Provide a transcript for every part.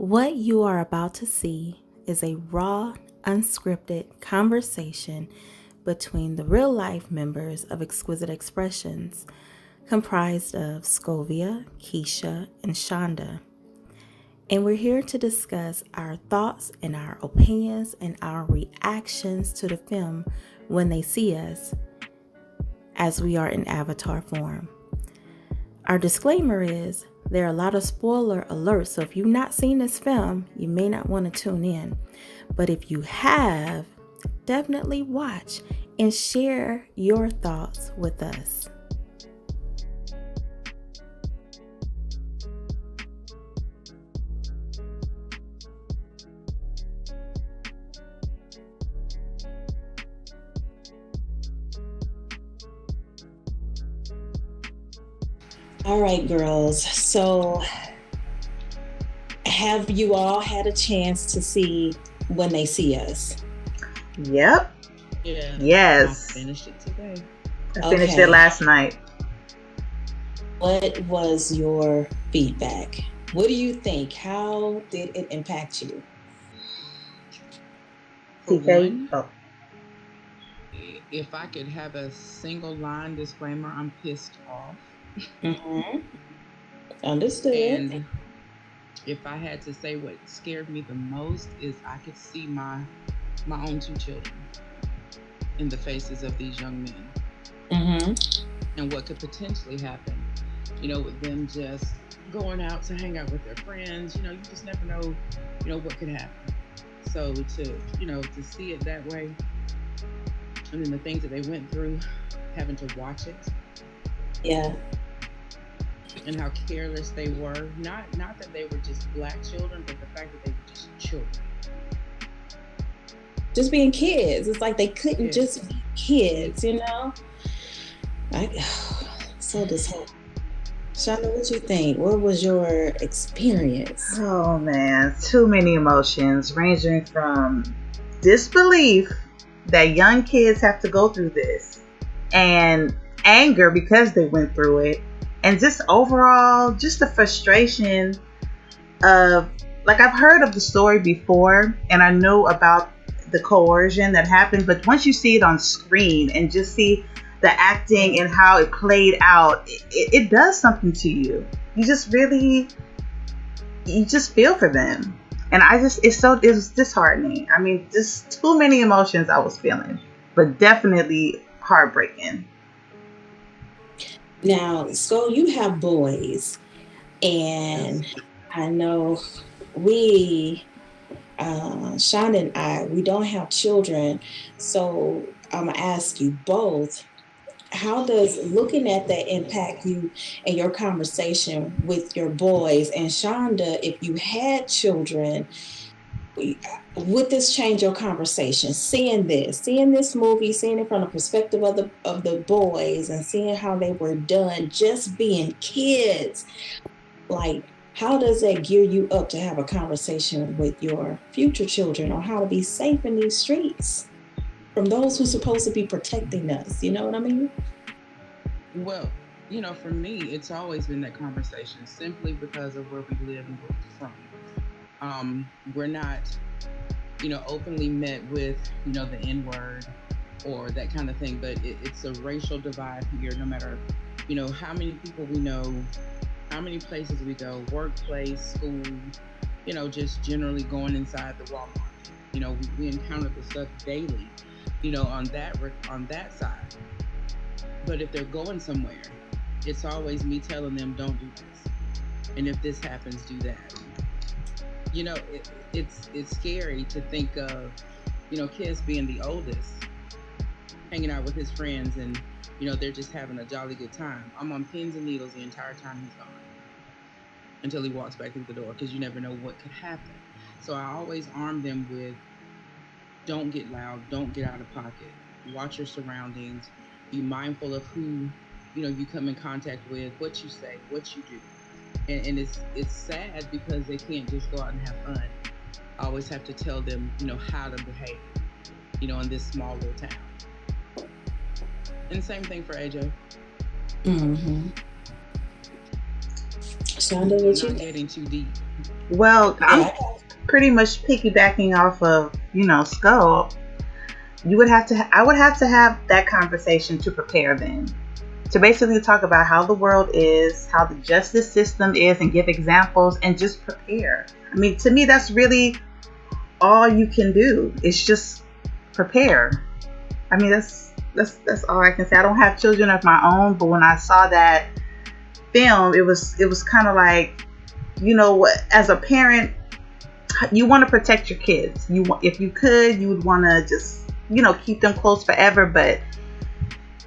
What you are about to see is a raw, unscripted conversation between the real life members of Exquisite Xpressionz, comprised of Scovia, Keisha, and Shonda. And we're here to discuss our thoughts and our opinions and our reactions to the film when they see us, as we are in avatar form. Our disclaimer is there are a lot of spoiler alerts, so if you've not seen this film, you may not want to tune in. But if you have, definitely watch and share your thoughts with us. All right, girls. So, have you all had a chance to see When They See Us? Yep. Yeah. Yes. I finished it today. I finished it last night. What was your feedback? What do you think? How did it impact you? For one, if I could have a single line disclaimer, I'm pissed off. Mm-hmm. Understood. And if I had to say what scared me the most is I could see my own two children in the faces of these young men. Mm-hmm. And what could potentially happen, with them just going out to hang out with their friends. You just never know, what could happen. So to see it that way, and then the things that they went through, having to watch it. Yeah. And how careless they were. Not that they were just black children, but the fact that they were just children. Just being kids. It's like they couldn't just be kids, So disheartening. Shonda, what you think? What was your experience? Oh man, too many emotions, ranging from disbelief that young kids have to go through this, and anger because they went through it, and just overall, just the frustration of, like, I've heard of the story before, and I know about the coercion that happened, but once you see it on screen and just see the acting and how it played out, it does something to you. You just feel for them. And it was disheartening. I mean, just too many emotions I was feeling, but definitely heartbreaking. Now, so you have boys, and I know Shonda and I, we don't have children, so I'm going to ask you both, how does looking at that impact you and your conversation with your boys? And Shonda, if you had children, would this change your conversation? Seeing this movie, seeing it from the perspective of the boys, and seeing how they were done, just being kids, like, how does that gear you up to have a conversation with your future children on how to be safe in these streets from those who's supposed to be protecting us? You know what I mean? Well, for me, it's always been that conversation, simply because of where we live and where we're from. We're not, openly met with, the N-word or that kind of thing, but it's a racial divide here, no matter, how many people we know, how many places we go, workplace, school, just generally going inside the Walmart. We encounter the stuff daily, on that side. But if they're going somewhere, it's always me telling them, don't do this. And if this happens, do that. It's scary to think of, Kiss being the oldest, hanging out with his friends, and, they're just having a jolly good time. I'm on pins and needles the entire time he's gone, until he walks back through the door, because you never know what could happen. So I always arm them with, don't get loud, don't get out of pocket, watch your surroundings, be mindful of who, you come in contact with, what you say, what you do. And it's sad because they can't just go out and have fun. I always have to tell them, how to behave, in this small little town. And same thing for AJ. Mm-hmm. Shonda, not getting too deep, Well, I'm Yeah. pretty much piggybacking off of, Skull. You would have to. I would have to have that conversation to prepare them. To basically talk about how the world is, how the justice system is, and give examples and just prepare. I mean, to me, that's really all you can do. It's just prepare. I mean, that's all I can say. I don't have children of my own, but when I saw that film, it was kind of like, as a parent, you want to protect your kids. If you could, you would want to just, keep them close forever, but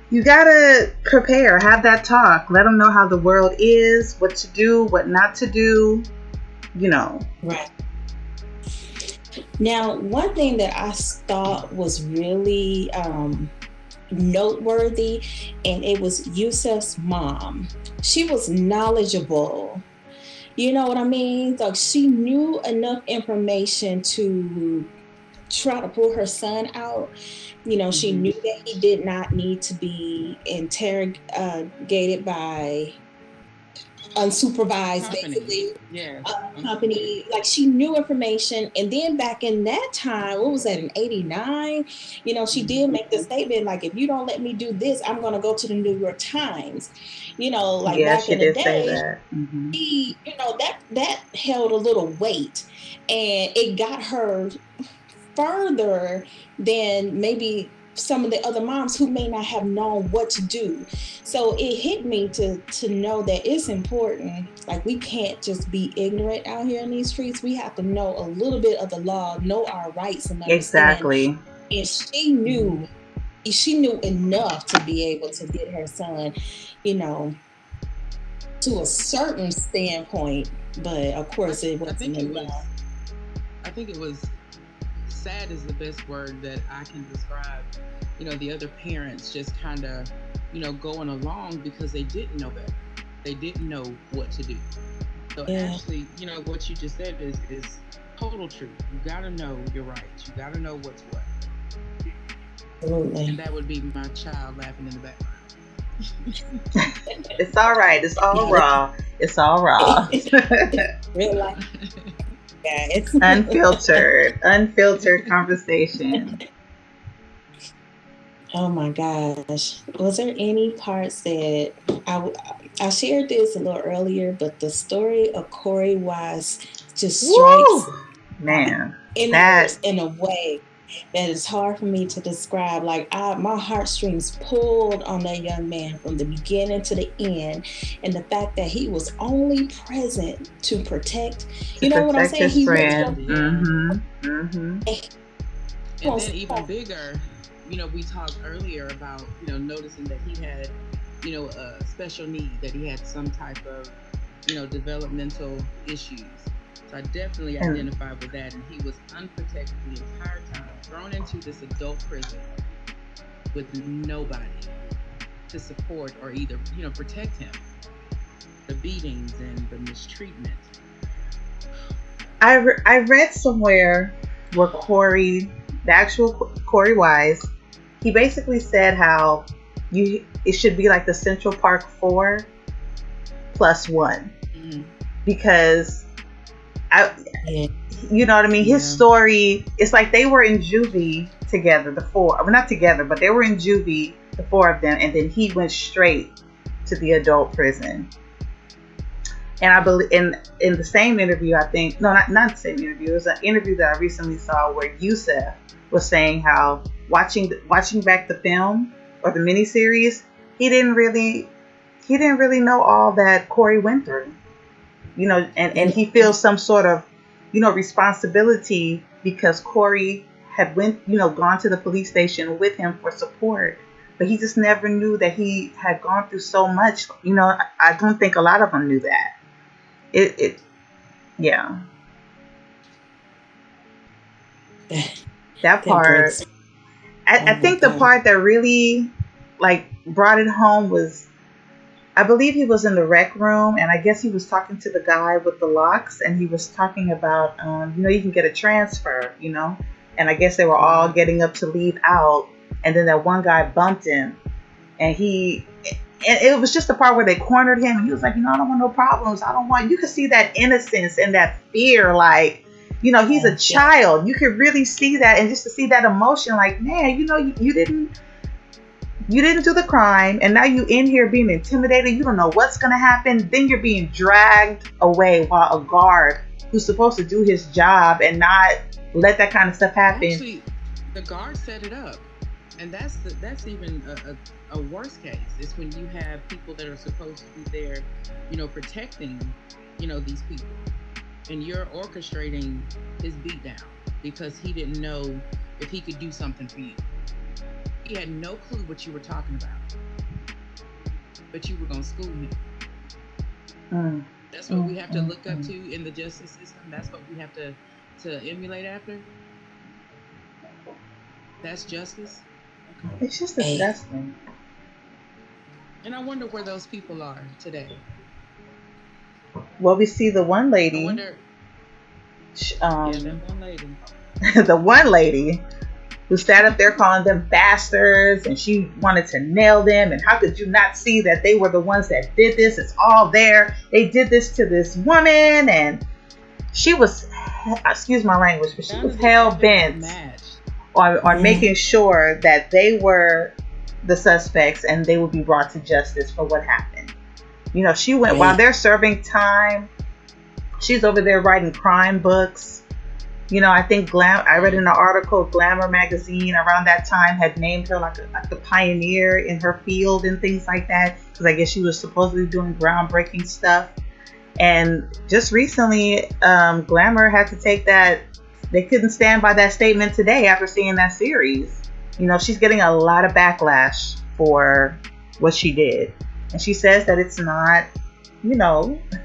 you gotta prepare, have that talk, let them know how the world is, what to do, what not to do, Right. Now, one thing that I thought was really noteworthy, and it was Yusuf's mom. She was knowledgeable. You know what I mean? Like, she knew enough information to try to pull her son out. She Mm-hmm. knew that he did not need to be interrogated by unsupervised, Company. basically, Yes. company. Like, she knew information. And then back in that time, what was that, in 89? She Mm-hmm. did make the statement, like, if you don't let me do this, I'm going to go to the New York Times. Like, Yeah, back she in the did say day, that. that held a little weight, and it got her further than maybe some of the other moms who may not have known what to do. So it hit me to know that it's important. Like, we can't just be ignorant out here in these streets. We have to know a little bit of the law, know our rights, and understand. Exactly. And she knew enough to be able to get her son, you know, to a certain standpoint. But of I, course, it I wasn't think it was. enough. I think it was sad is the best word that I can describe. The other parents just kind of, going along because they didn't know better. They didn't know what to do. So Yeah, actually, what you just said is total truth. You gotta know your rights. You gotta know what's what. And absolutely. that would be my child laughing in the background. It's all right. It's all Yeah, raw. It's all raw. real life, guys. Unfiltered conversation. Oh my gosh. Was there any parts that I, I shared this a little earlier, but the story of Korey Wise just strikes Woo! my Man, that innards in a way that is hard for me to describe. Like, my heartstrings pulled on that young man from the beginning to the end, and the fact that he was only present to protect. to You know what I'm protect saying? his He really friend. Yeah. Mm-hmm. Mm-hmm. And wants then to even bigger, we talked earlier about, noticing that he had, a special need, that he had some type of, developmental issues. So I definitely And identified with that. And he was unprotected the entire time, thrown into this adult prison with nobody to support or either, protect him. The beatings and the mistreatment. I read somewhere where Corey, the actual Corey Wise, he basically said how it should be like the Central Park 4 plus 1, Mm-hmm. because I yeah, you know what I mean, his Yeah. story, it's like they were in juvie together, the four, well, not together, but they were in juvie, the four of them, and then he went straight to the adult prison. And I believe in the same interview, I think, no, not the same interview, it was an interview that I recently saw where Yusuf was saying how watching back the film or the miniseries, he didn't really know all that Corey went through, and he feels some sort of, responsibility because Corey had gone to the police station with him for support, but he just never knew that he had gone through so much. I don't think a lot of them knew that. It yeah, that, that that part. breaks. I Oh my think the God. part that really like brought it home was, I believe he was in the rec room, and I guess he was talking to the guy with the locks, and he was talking about, you can get a transfer, and I guess they were all Right. getting up to leave out, and then that one guy bumped him, and and it was just the part where they cornered him, and he was like, I don't want no problems. I don't want. You could see that innocence and that fear, like, he's a child. You could really see that, and just to see that emotion, like, man, you didn't do the crime, and now you in here being intimidated. You don't know what's gonna happen. Then you're being dragged away while a guard who's supposed to do his job and not let that kind of stuff happen. Actually, the guard set it up, and that's even a worse case. It's when you have people that are supposed to be there, protecting, these people, and you're orchestrating his beatdown because he didn't know if he could do something for you. He had no clue what you were talking about, but you were gonna school him. That's what we have to look up to in the justice system. That's what we have to emulate after. That's justice. Okay. It's just disgusting. And I wonder where those people are today. Well, we see the one lady. I wonder. That one lady. The one lady who sat up there calling them bastards, and she wanted to nail them. And how could you not see that they were the ones that did this? It's all there. They did this to this woman, and she was, excuse my language, but she was hell bent on making sure that they were the suspects and they would be brought to justice for what happened. She went while they're serving time. She's over there writing crime books. I think I read in an article, Glamour magazine around that time had named her like a pioneer in her field and things like that, because I guess she was supposedly doing groundbreaking stuff. And just recently, Glamour had to take that. They couldn't stand by that statement today after seeing that series. She's getting a lot of backlash for what she did. And she says that it's not,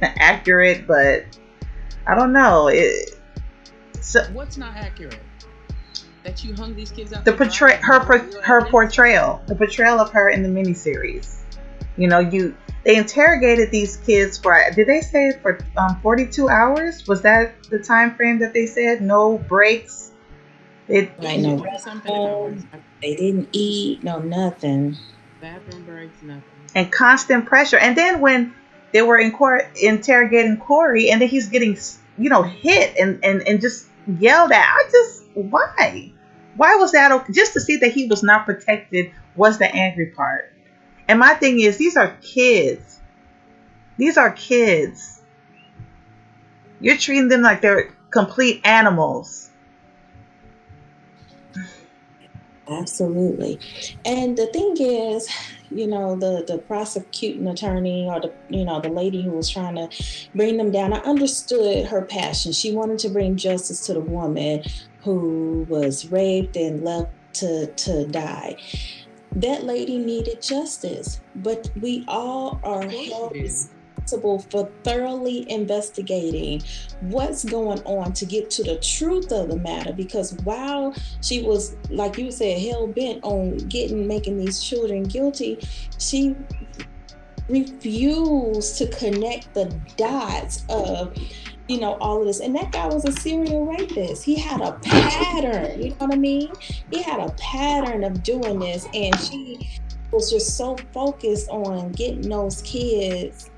accurate, but I don't know. What's not accurate? That you hung these kids out. Her portrayal, the portrayal of her in the miniseries. They interrogated these kids for, did they say for 42 hours? Was that the time frame that they said? No breaks. They didn't eat, no nothing. Bathroom breaks, nothing. And constant pressure. And then when they were interrogating Korey, and then he's getting, hit and just yelled at. Why? Why was that okay? Just to see that he was not protected was the angry part. And my thing is, these are kids. You're treating them like they're complete animals. Absolutely. And the thing is, the prosecuting attorney, or the lady who was trying to bring them down, I understood her passion. She wanted to bring justice to the woman who was raped and left to die. That lady needed justice, but we all are held responsible for thoroughly investigating what's going on to get to the truth of the matter. Because while she was, like you said, hell-bent on making these children guilty, she refused to connect the dots of all of this. And that guy was a serial rapist. He had a pattern, you know what I mean? He had a pattern of doing this, and she was just so focused on getting those kids,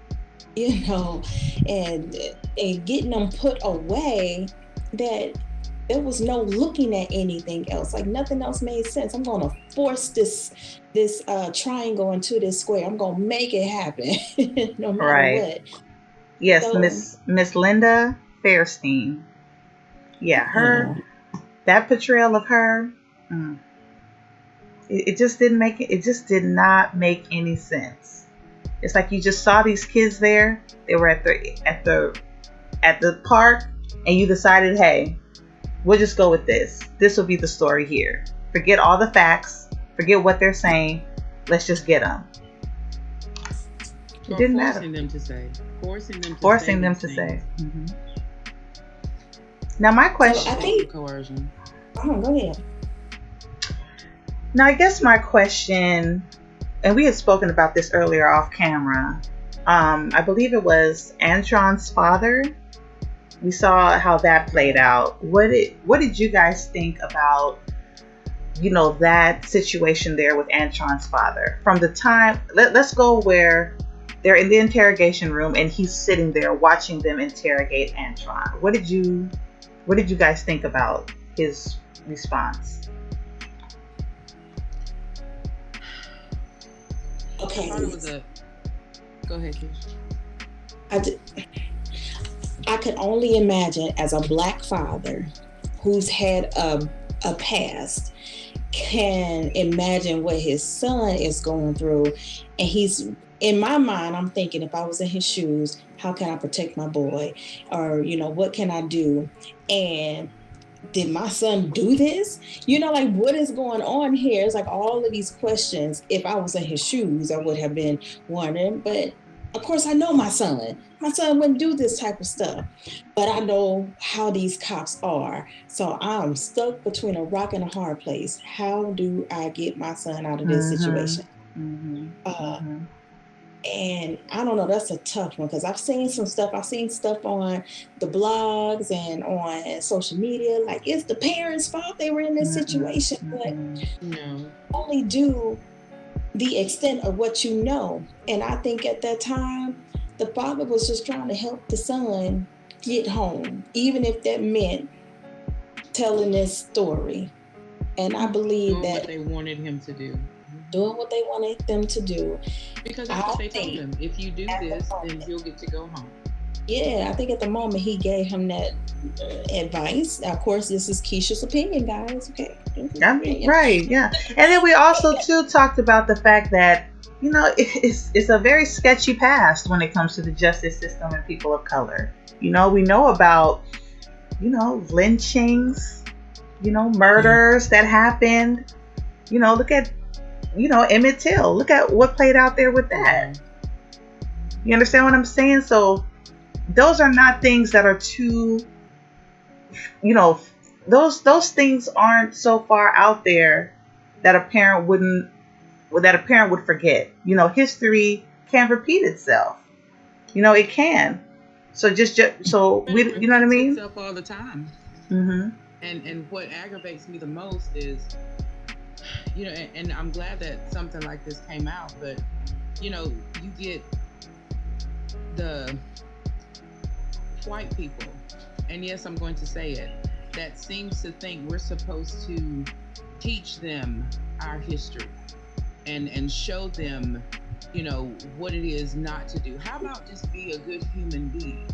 and getting them put away, that there was no looking at anything else. Like nothing else made sense. I'm going to force this triangle into this square. I'm going to make it happen no matter what. Yes, so, Miss Linda Fairstein. Yeah, that portrayal of her, it just didn't make it. It just did not make any sense. It's like you just saw these kids there. They were at the park, and you decided, hey, we'll just go with this. This will be the story here. Forget all the facts. Forget what they're saying. Let's just get them. It didn't matter. Forcing them to say. Mm-hmm. Now my question. So I think coercion. Go ahead. Now I guess my question, and we had spoken about this earlier off camera. I believe it was Antron's father. We saw how that played out. What did you guys think about that situation there with Antron's father. From the time, let's go where they're in the interrogation room and he's sitting there watching them interrogate Antron. What did you guys think about his response? Okay. I thought it was Go ahead, Kish. I could only imagine, as a Black father who's had a past, can imagine what his son is going through. And he's, in my mind, I'm thinking, if I was in his shoes, how can I protect my boy? Or, what can I do? And did my son do this? Like, what is going on here? It's like all of these questions. If I was in his shoes, I would have been wondering. But of course, I know my son. My son wouldn't do this type of stuff. But I know how these cops are. So I'm stuck between a rock and a hard place. How do I get my son out of this situation? And I don't know, that's a tough one, because I've seen some stuff. I've seen stuff on the blogs and on social media, like, it's the parents' fault they were in this situation. But no, only do the extent of what you know. And I think at that time, the father was just trying to help the son get home, even if that meant telling this story. And I believe doing that what they wanted him to do. Doing what they wanted them to do. Because that's what they told him. If you do this, then you'll get to go home. Yeah, I think at the moment he gave him that advice. Of course, this is Keisha's opinion, guys. Okay. Right, yeah. And then we also too talked about the fact that it's a very sketchy past when it comes to the justice system and people of color. We know about lynchings, murders that happened. Look at Emmett Till. Look at what played out there with that. You understand what I'm saying? So those are not things that are too, those things aren't so far out there that a parent would forget. History can repeat itself. It can. So so we, you know what I mean? Itself all the time. Mm-hmm. And what aggravates me the most is, and I'm glad that something like this came out, but you get the white people, and yes, I'm going to say it, that seems to think we're supposed to teach them our history and show them, what it is not to do. How about just be a good human being,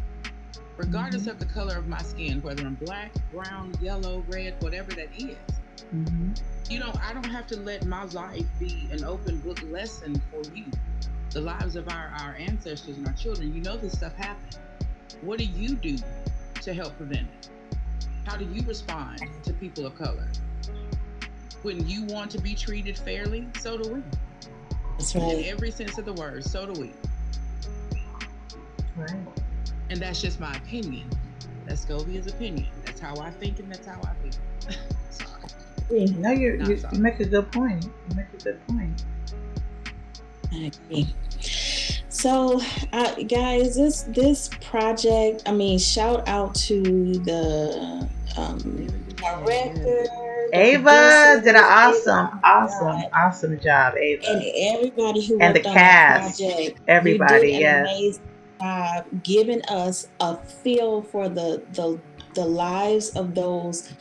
regardless of the color of my skin, whether I'm black, brown, yellow, red, whatever that is. Mm-hmm. I don't have to let my life be an open book lesson for you. The lives of our ancestors and our children, this stuff happened. What do you do to help prevent it? How do you respond to people of color? When you want to be treated fairly, so do we. That's right. In every sense of the word, so do we. Right. And that's just my opinion. That's Govia's opinion. That's how I think, and that's how I feel. Sorry. No, you make a good point. I agree. So, guys, this project, shout out to the director. Ava did an awesome job, Ava. And everybody who and worked the on cast, that project. everybody, you did an amazing job giving us a feel for the lives of those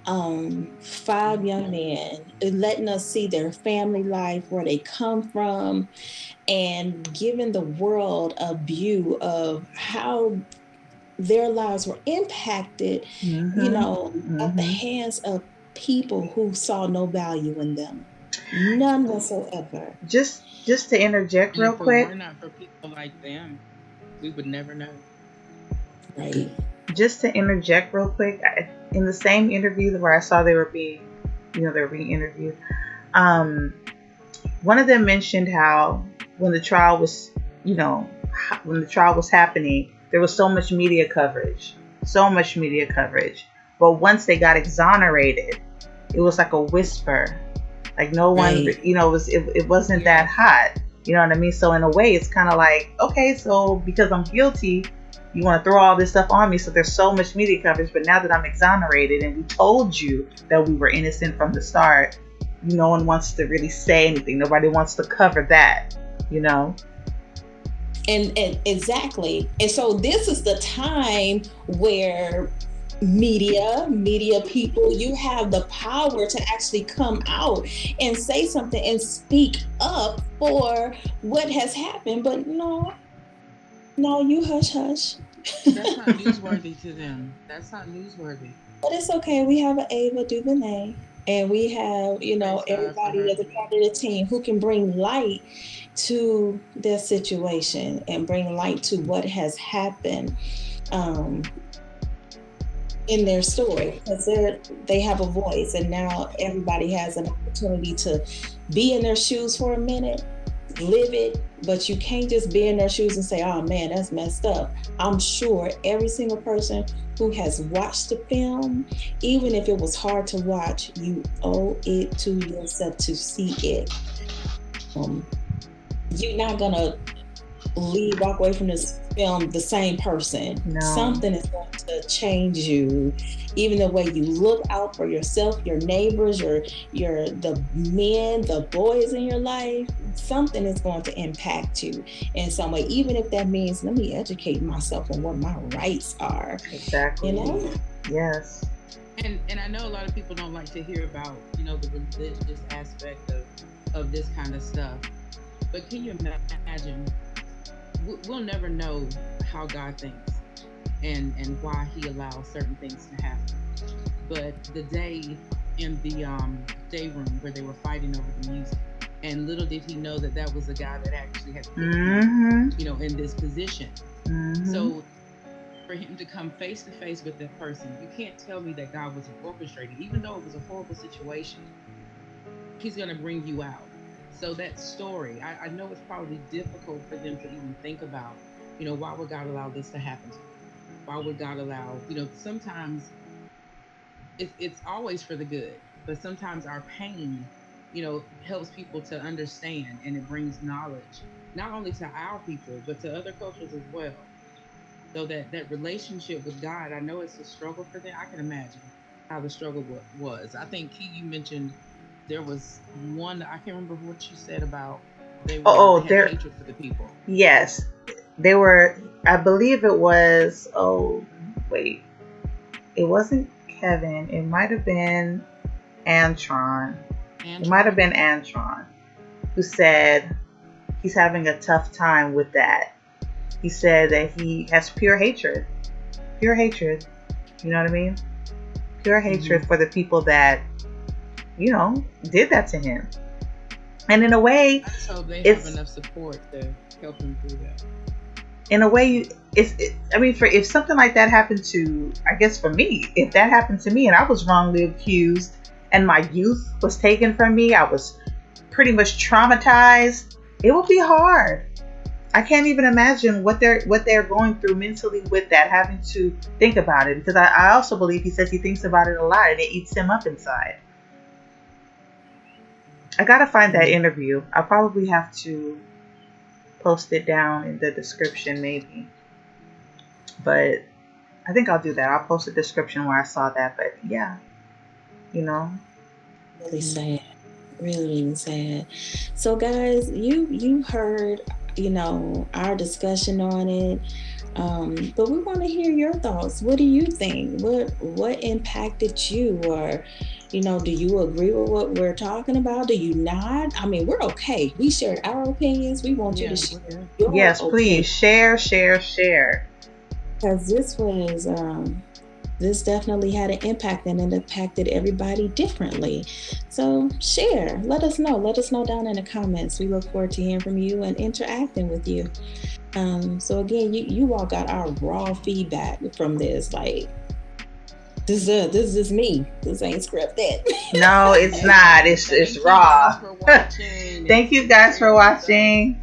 5 young men, letting us see their family life, where they come from, and giving the world a view of how their lives were impacted, at the hands of people who saw no value in them, none whatsoever. Just to interject real quick. If it were not for people like them, we would never know. Right. Just to interject real quick, in the same interview where I saw they were being interviewed, one of them mentioned how when the trial was happening, there was so much media coverage. But once they got exonerated, it was like a whisper, like no one, Right. It wasn't that hot. You know what I mean? So in a way, it's kind of like, okay, so because I'm guilty, you want to throw all this stuff on me. So there's so much media coverage, but now that I'm exonerated and we told you that we were innocent from the start, no one wants to really say anything. Nobody wants to cover that, you know? And exactly. And so this is the time where media people, you have the power to actually come out and say something and speak up for what has happened. But no, you hush hush. That's not newsworthy to them. That's not newsworthy. But it's okay. We have an Ava DuVernay, and we have, Praise God for everybody her. as a part of the team who can bring light to their situation and bring light to what has happened in their story, because they have a voice, and now everybody has an opportunity to be in their shoes for a minute, live it. But you can't just be in their shoes and say, oh man, that's messed up. I'm sure every single person who has watched the film, even if it was hard to watch, you owe it to yourself to see it. You're not gonna walk away from this film the same person. No. Something is going to change you, even the way you look out for yourself, your neighbors, the men, the boys in your life. Something is going to impact you in some way, even if that means, let me educate myself on what my rights are. Exactly. Yes. And I know a lot of people don't like to hear about, the religious aspect of this kind of stuff. But can you imagine? We'll never know how God thinks and why he allows certain things to happen. But the day in the day room where they were fighting over the music, and little did he know that was the guy that actually had put him, in this position. So for him to come face to face with that person, you can't tell me that God wasn't orchestrating, even though it was a horrible situation. He's going to bring you out. So that story, I know it's probably difficult for them to even think about, why would God allow this to happen to me? Why would God allow, sometimes it's always for the good, but sometimes our pain, helps people to understand, and it brings knowledge, not only to our people, but to other cultures as well. So that relationship with God, I know it's a struggle for them. I can imagine how the struggle was. I think, Key, you mentioned there was one, I can't remember what you said about they had hatred for the people. Yes, they were. I believe it was. Oh, wait, it wasn't Kevin. It might have been Antron. It might have been Antron who said he's having a tough time with that. He said that he has pure hatred. You know what I mean? Pure hatred for the people that, did that to him. And in a way, I just hope they have enough support to help him through that. In a way, if something like that happened to, I guess for me, if that happened to me and I was wrongly accused and my youth was taken from me, I was pretty much traumatized, it would be hard. I can't even imagine what they're going through mentally with that, having to think about it. Because I also believe he says he thinks about it a lot and it eats him up inside. I gotta find that interview. I'll probably have to post it down in the description maybe. But I think I'll do that. I'll post a description where I saw that. But yeah, Really sad. Really sad. So guys, you heard, our discussion on it. But we want to hear your thoughts. What do you think? What impacted you? Or, do you agree with what we're talking about? Do you not? I mean, we're okay. We shared our opinions. We want you to share your Yes, please share. Because this definitely had an impact, and it impacted everybody differently. So share. Let us know. Let us know down in the comments. We look forward to hearing from you and interacting with you. So again, you all got our raw feedback from this. Like, this is just me. This ain't scripted. No, it's not. It's raw. Thank you guys for watching.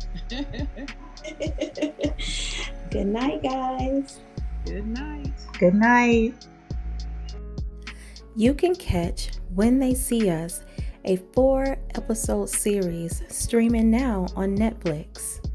Good night, guys. Good night. Good night. You can catch When They See Us, a 4-episode series streaming now on Netflix.